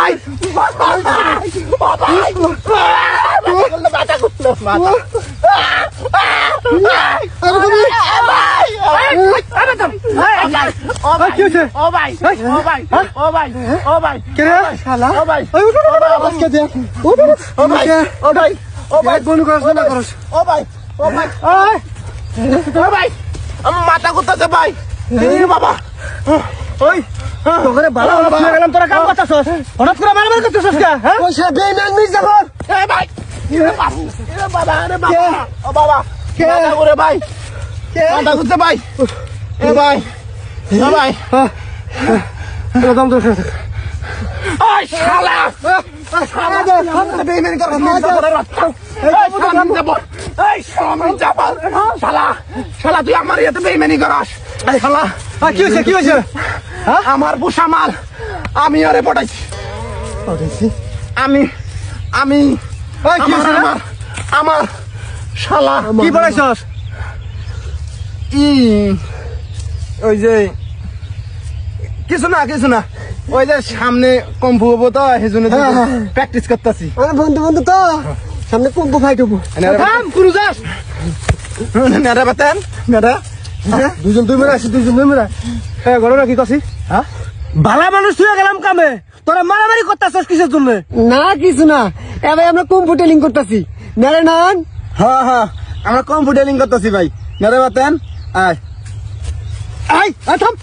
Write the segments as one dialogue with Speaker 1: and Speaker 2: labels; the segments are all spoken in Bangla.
Speaker 1: ভাই মাথা করলো মাথা মাথা করতেছে ভাই বাবা ওই তোকে ভালো গেলাম তোরা কাম করতেছ হঠাৎ করে মারামারি করতেছিস কে হ্যাঁ বেঈমান মির্জাফর এ ভাই বাবা আরে বাবা ও বাবা কে করে ভাই কে মাথা করতে ভাই এ ভাই এ ভাই একদম তো ওই শালা শালা বেঈমান করে মির্জাফরের রক্ত এই মির্জাফর শালা শালা তুই আমার এতে বেঈমানি করাস শালা কি হয়েছে আমার পোষা মাল আমি আরে পটাইছি আমি আমার শালা কি পড়াইছস ওই যে কিছু না ওই যে সামনে কম্পু হবো তো সেই জন্য প্র্যাকটিস করতেছি বন্ধু তো সামনে কম্পু ফাইট হবো নেড়া বাতেন নেড়া দুজন দুই মেরা হ্যাঁ ঘটনা কি কছি হ্যাঁ ভালা মানুষ তুই গেলাম কামে তোরা মারামারি করতেছিস কিসের জন্য না কিছু না এবার আমরা কম্পিউটারিং করতেছি নেড়ে নান হ্যাঁ আমরা কম্পিউটারিং করতেছি ভাই নেড়ে বাতেন থাম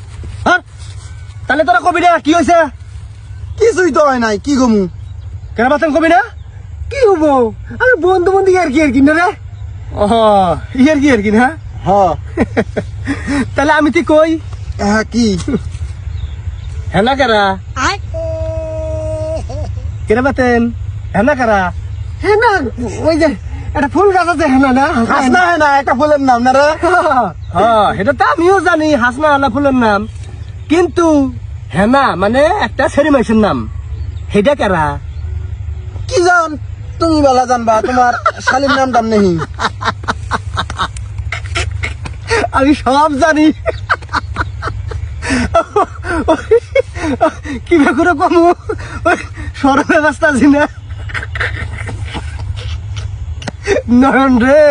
Speaker 1: তাহলে তোরা কবি না কি হয়েছে কিছুই তো হয় নাই কি গমু কেন বাতেন কবি না কি হবো আমি বন্ধু আর কি না রে ও ইয়ার কি না হ্যাঁ তাহলে আমি তুই কই কি হেনা কারা কেনা বাতেন হেনা কারা হেনা ওই যে একটা ফুল গাছ আছে হেনা না হাসনা হেনা একটা ফুলের নাম না রে হ্যাঁ এটা তো আমিও জানি হাসনা হেনা ফুলের নাম কিন্তু হেনা মানে একটা ছেড়ি মাইসের নাম সেটা কারা কি জান তুমি বেলা জানবা তোমার শালীর নাম টাম নেই আমি সব জানি কি করে কমু সরবে রাস্তা আছি না নয়ন রে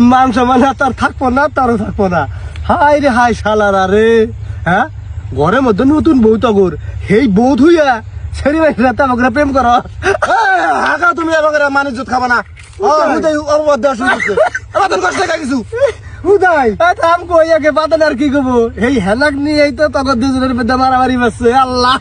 Speaker 1: মান সমান তার থাকবো না তারও থাকবো না হাই রে হাই শালারা রে হ্যাঁ ঘরের মধ্যে নতুন বউ তগর সেই বউ ধুইয়া ছেড়ে রাতে আমাকে প্রেম করো হাঁকা তুমি আমাকে মানুষ খাবা না কিছু উদয় থাম কই আগে বাদান আর কি করবো এই হেলাক নিয়ে তো তখন দুজনের মধ্যে মারামারি বাজছে আল্লাহ